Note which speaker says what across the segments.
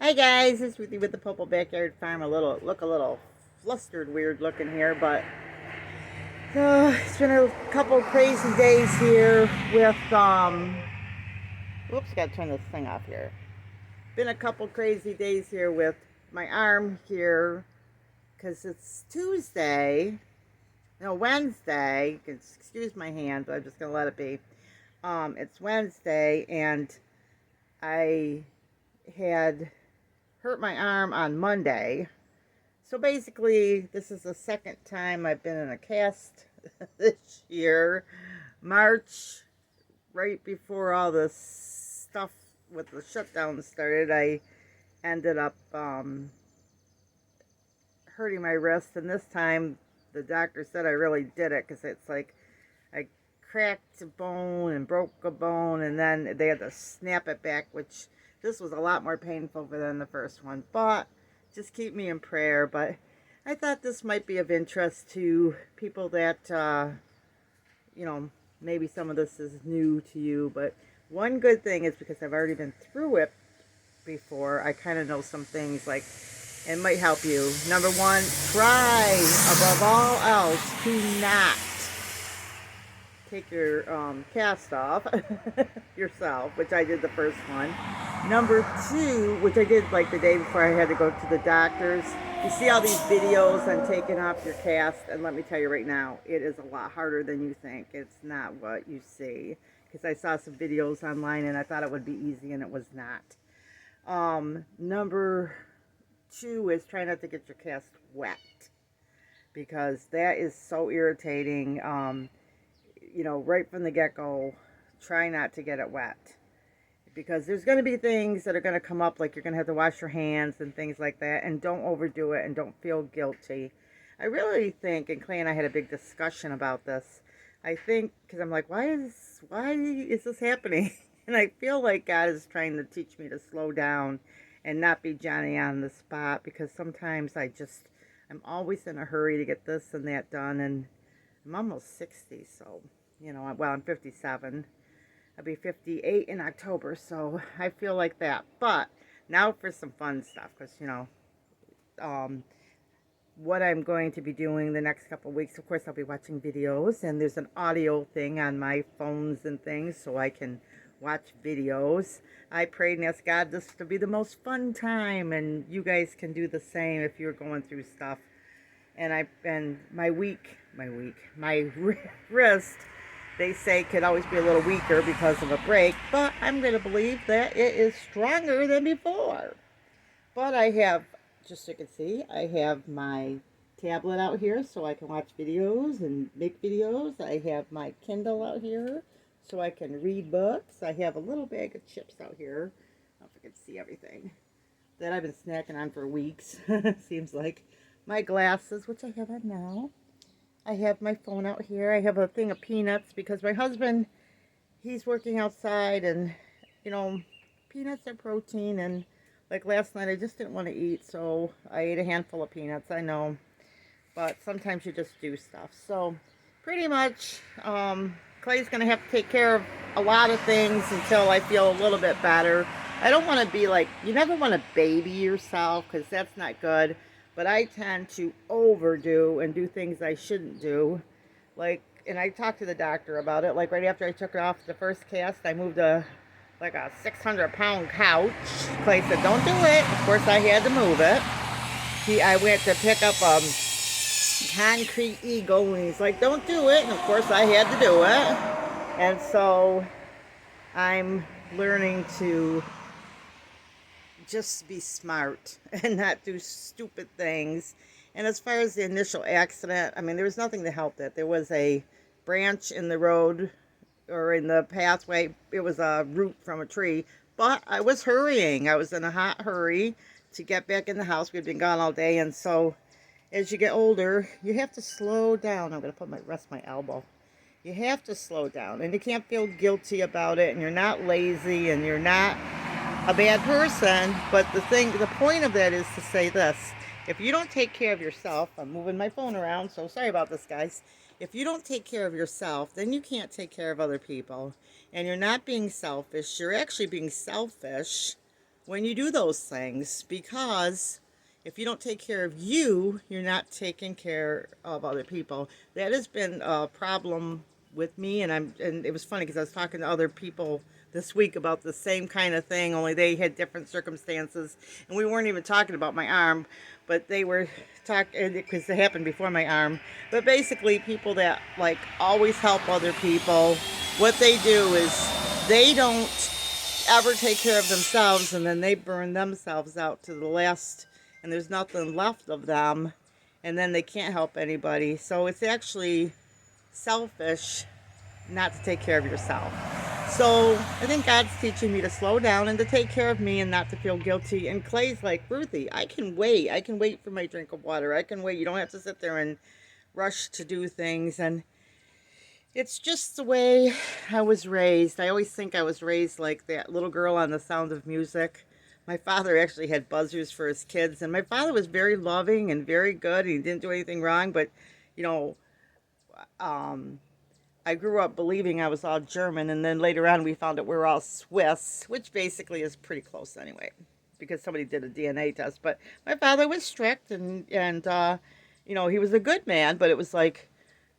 Speaker 1: Hi guys, it's Ruthie with the Purple Backyard Farm. Look a little flustered, weird looking here, but it's been a couple crazy days here with Whoops, gotta turn this thing off here. Been a couple crazy days here with my arm here, because it's Tuesday, no Wednesday. Excuse my hand, but I'm just gonna let it be. It's Wednesday, and I had hurt my arm on Monday. So basically, this is the second time I've been in a cast this year. March, right before all this stuff with the shutdown started, I ended up hurting my wrist. And this time, the doctor said I really did it, because it's like I cracked a bone and broke a bone, and then they had to snap it back, which this was a lot more painful than the first one. But just keep me in prayer. But I thought this might be of interest to people that, maybe some of this is new to you. But one good thing is, because I've already been through it before, I kind of know some things, like, it might help you. Number one, try above all else to not take your cast off yourself, which I did the first one. Number two, which I did like the day before I had to go to the doctor's. You see all these videos on taking off your cast, and let me tell you right now, it is a lot harder than you think. It's not what you see, because I saw some videos online and I thought it would be easy, and it was not. Number two is try not to get your cast wet, because that is so irritating. Right from the get-go, try not to get it wet, because there's going to be things that are going to come up, like you're going to have to wash your hands and things like that, and don't overdo it, and don't feel guilty. I really think, and Clay and I had a big discussion about this, I think, because I'm like, why is this happening? And I feel like God is trying to teach me to slow down and not be Johnny on the spot, because sometimes I'm always in a hurry to get this and that done, and I'm almost 60, so, I'm 57. I'll be 58 in October, so I feel like that. But now for some fun stuff, because, what I'm going to be doing the next couple of weeks, of course, I'll be watching videos, and there's an audio thing on my phones and things, so I can watch videos. I prayed and asked God this to be the most fun time, and you guys can do the same if you're going through stuff. And my wrist, they say, could always be a little weaker because of a break, but I'm going to believe that it is stronger than before. But I have, just so you can see, I have my tablet out here so I can watch videos and make videos. I have my Kindle out here so I can read books. I have a little bag of chips out here. I don't know if I can see everything, that I've been snacking on for weeks. Seems like. My glasses, which I have on now. I have my phone out here. I have a thing of peanuts, because my husband, he's working outside, and, peanuts are protein, and like last night I just didn't want to eat, so I ate a handful of peanuts, I know, but sometimes you just do stuff. So pretty much, Clay's going to have to take care of a lot of things until I feel a little bit better. I don't want to be like, you never want to baby yourself, because that's not good. But I tend to overdo and do things I shouldn't do. And I talked to the doctor about it. Like, right after I took it off the first cast, I moved a 600-pound couch. Clay said, don't do it. Of course, I had to move it. I went to pick up a concrete eagle, and he's like, don't do it. And of course, I had to do it. And so I'm learning to just be smart and not do stupid things. And as far as the initial accident, there was nothing to help that. There was a branch in the road, or in the pathway. It was a root from a tree, but I was hurrying. I was in a hot hurry to get back in the house. We'd been gone all day, and so as you get older, you have to slow down. I'm going to rest my elbow. You have to slow down, and you can't feel guilty about it, and you're not lazy, and you're not a bad person. But the point of that is to say this: if you don't take care of yourself, I'm moving my phone around, so sorry about this, guys. If you don't take care of yourself, then you can't take care of other people, and you're not being selfish. You're actually being selfish when you do those things, because if you don't take care of you, you're not taking care of other people. That has been a problem with me, and it was funny because I was talking to other people this week about the same kind of thing, only they had different circumstances, and we weren't even talking about my arm, but they were talking because it happened before my arm. But basically, people that like always help other people, what they do is they don't ever take care of themselves, and then they burn themselves out to the last, and there's nothing left of them, and then they can't help anybody. So it's actually selfish not to take care of yourself. So I think God's teaching me to slow down and to take care of me and not to feel guilty. And Clay's like, Ruthie, I can wait. I can wait for my drink of water. I can wait. You don't have to sit there and rush to do things. And it's just the way I was raised. I always think I was raised like that little girl on The Sound of Music. My father actually had buzzers for his kids, and my father was very loving and very good. He didn't do anything wrong, but, you know, um, I grew up believing I was all German, and then later on we found out we were all Swiss, which basically is pretty close anyway, because somebody did a DNA test. But my father was strict, and you know, he was a good man, but it was like,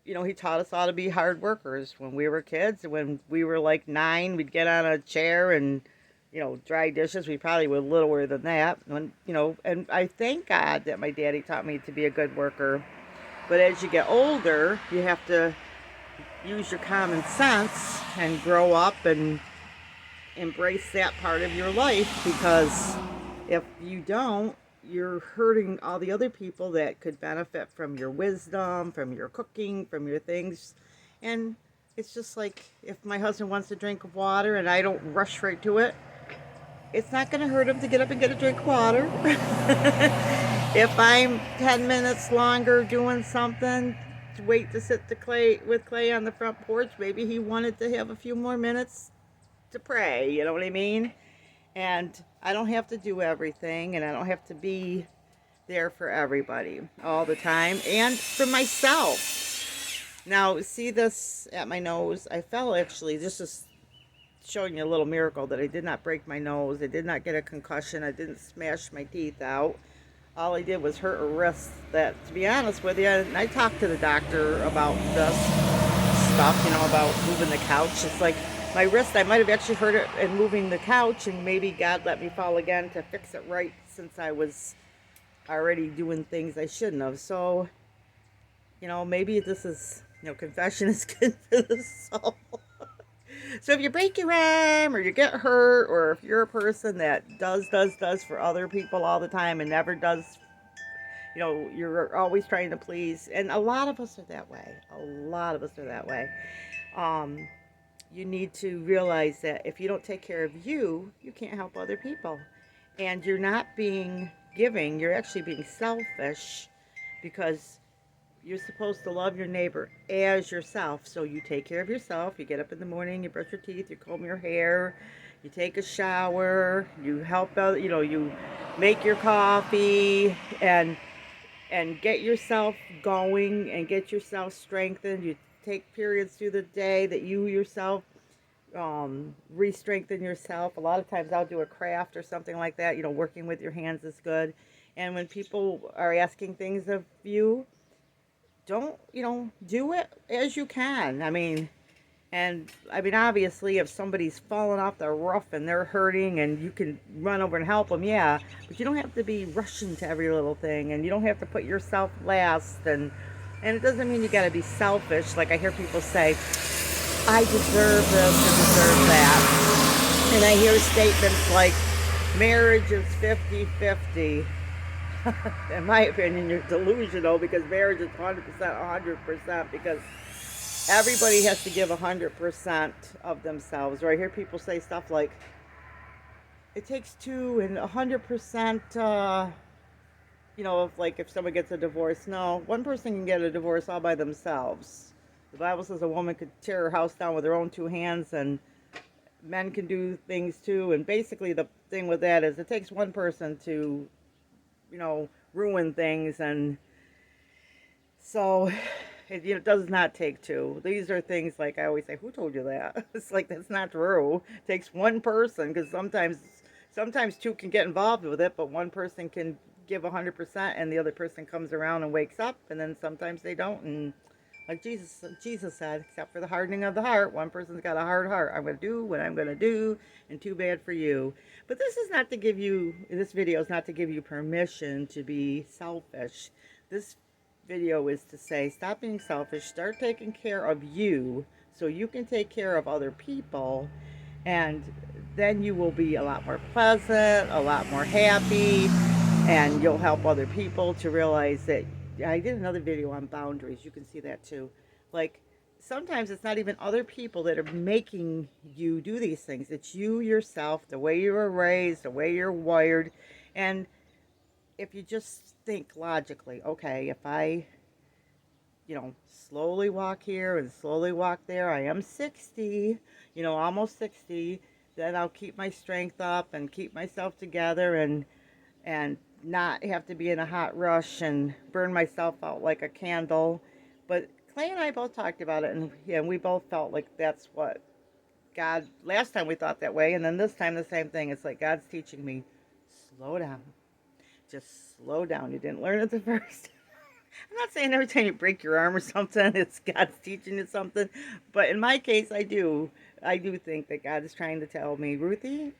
Speaker 1: you know, he taught us all to be hard workers when we were kids. When we were like 9, we'd get on a chair and, you know, dry dishes. We probably were littler than that. When, you know, and I thank God that my daddy taught me to be a good worker. But as you get older, you have to use your common sense and grow up and embrace that part of your life, because if you don't, you're hurting all the other people that could benefit from your wisdom, from your cooking, from your things. And it's just like, if my husband wants a drink of water and I don't rush right to it, it's not going to hurt him to get up and get a drink of water. If I'm 10 minutes longer doing something, to wait to sit with Clay on the front porch, maybe he wanted to have a few more minutes to pray, you know what I mean? And I don't have to do everything, and I don't have to be there for everybody all the time, and for myself. Now, see this at my nose? I fell, actually. This is showing you a little miracle that I did not break my nose. I did not get a concussion. I didn't smash my teeth out. All I did was hurt a wrist that, to be honest with you, and I talked to the doctor about this stuff, you know, about moving the couch. It's like my wrist, I might have actually hurt it in moving the couch, and maybe God let me fall again to fix it right, since I was already doing things I shouldn't have. So, you know, maybe this is, you know, confession is good for the soul. So if you break your arm, or you get hurt, or if you're a person that does for other people all the time and never does, you know, you're always trying to please, and a lot of us are that way. A lot of us are that way. You need to realize that if you don't take care of you, you can't help other people. And you're not being giving, you're actually being selfish, because you're supposed to love your neighbor as yourself. So you take care of yourself. You get up in the morning, you brush your teeth, you comb your hair, you take a shower, you help out, you know, you make your coffee, and get yourself going and get yourself strengthened. You take periods through the day that you yourself re-strengthen yourself. A lot of times I'll do a craft or something like that. You know, working with your hands is good. And when people are asking things of you, don't, you know, do it as you can. I mean, obviously, if somebody's falling off the roof and they're hurting and you can run over and help them, yeah. But you don't have to be rushing to every little thing, and you don't have to put yourself last. And it doesn't mean you got to be selfish. Like I hear people say, I deserve this or deserve that. And I hear statements like, marriage is 50-50. In my opinion, you're delusional, because marriage is 100%, because everybody has to give 100% of themselves. Or I hear people say stuff like, it takes two and 100%, you know, if someone gets a divorce. No, one person can get a divorce all by themselves. The Bible says a woman could tear her house down with her own 2 hands, and men can do things too. And basically the thing with that is it takes one person to, you know, ruin things. And so it does not take two. These are things, like I always say, who told you that? It's like, that's not true. It takes one person, because sometimes sometimes two can get involved with it, but one person can give 100% and the other person comes around and wakes up, and then sometimes they don't. And like Jesus said, except for the hardening of the heart, one person's got a hard heart. I'm going to do what I'm going to do, and too bad for you. But this is not to give you, this video is not to give you permission to be selfish. This video is to say, stop being selfish, start taking care of you so you can take care of other people, and then you will be a lot more pleasant, a lot more happy, and you'll help other people to realize that. I did another video on boundaries. You can see that too. Like, sometimes it's not even other people that are making you do these things. It's you yourself, the way you were raised, the way you're wired. And if you just think logically, okay, if I, slowly walk here and slowly walk there, I am 60, almost 60, then I'll keep my strength up and keep myself together and not have to be in a hot rush and burn myself out like a candle. But Clay and I both talked about it, and we both felt like that's what God, last time we thought that way, and then this time the same thing. It's like God's teaching me, slow down. Just slow down. You didn't learn it the first. I'm not saying every time you break your arm or something, it's God's teaching you something. But in my case, I do think that God is trying to tell me, Ruthie,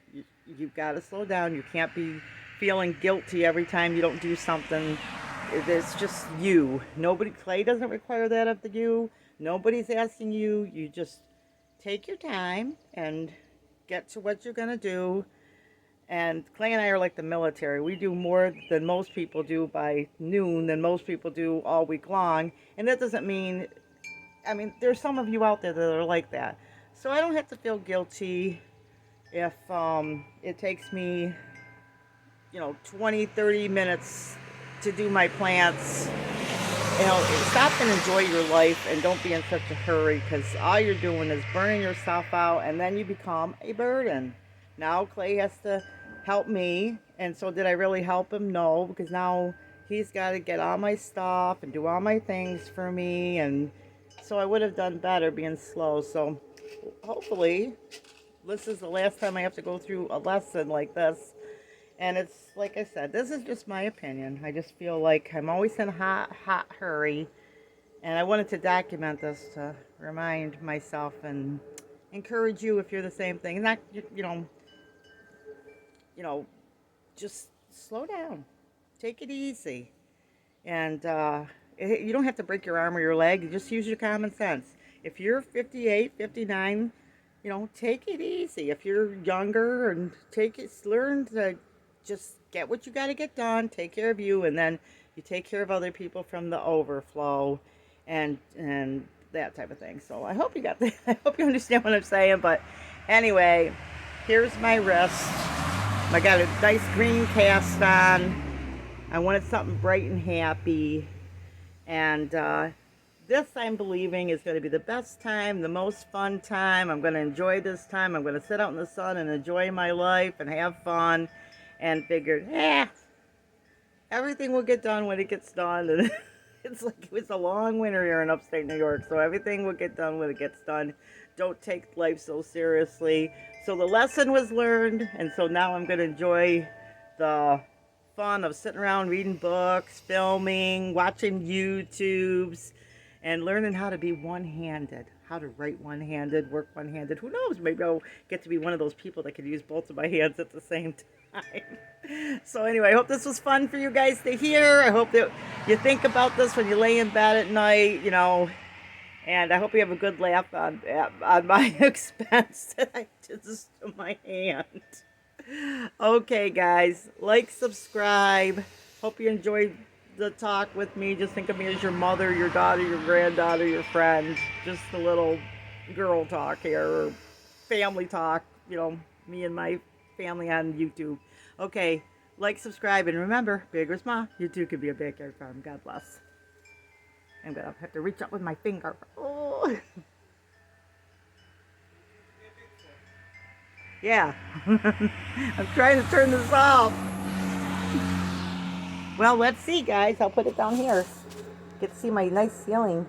Speaker 1: you've got to slow down. You can't be feeling guilty every time you don't do something. It's just you. Clay doesn't require that of you. Nobody's asking you. You just take your time and get to what you're going to do. And Clay and I are like the military. We do more than most people do by noon than most people do all week long. And that doesn't mean, there's some of you out there that are like that. So I don't have to feel guilty if it takes me 20, 30 minutes to do my plants. Stop and enjoy your life and don't be in such a hurry, because all you're doing is burning yourself out, and then you become a burden. Now Clay has to help me, and so did I really help him? No, because now he's got to get all my stuff and do all my things for me, and so I would have done better being slow. So hopefully this is the last time I have to go through a lesson like this. And it's, like I said, this is just my opinion. I just feel like I'm always in a hot hurry. And I wanted to document this to remind myself and encourage you if you're the same thing. Not, just slow down. Take it easy. And you don't have to break your arm or your leg. You just use your common sense. If you're 58, 59, take it easy. If you're younger, and learn to just get what you got to get done, take care of you, and then you take care of other people from the overflow and that type of thing. So I hope you got that. I hope you understand what I'm saying. But anyway, here's my wrist. I got a nice green cast on. I wanted something bright and happy. And this, I'm believing, is going to be the best time, the most fun time. I'm going to enjoy this time. I'm going to sit out in the sun and enjoy my life and have fun. And figured, everything will get done when it gets done. And it's like it was a long winter here in upstate New York, so everything will get done when it gets done. Don't take life so seriously. So the lesson was learned, and so now I'm going to enjoy the fun of sitting around reading books, filming, watching YouTubes, and learning how to be one-handed, how to write one-handed, work one-handed. Who knows? Maybe I'll get to be one of those people that could use both of my hands at the same time. So anyway, I hope this was fun for you guys to hear. I hope that you think about this when you lay in bed at night, and I hope you have a good laugh on my expense that I did this to my hand. Okay, guys, like, subscribe. Hope you enjoyed the talk with me. Just think of me as your mother, your daughter, your granddaughter, your friend. Just a little girl talk here, or family talk, me and my family on YouTube. Okay, like, subscribe, and remember, big or small, you too could be a backyard farm. God bless. I'm gonna have to reach up with my finger. Oh. Yeah. I'm trying to turn this off. Well, let's see, guys. I'll put it down here. Get to see my nice ceiling.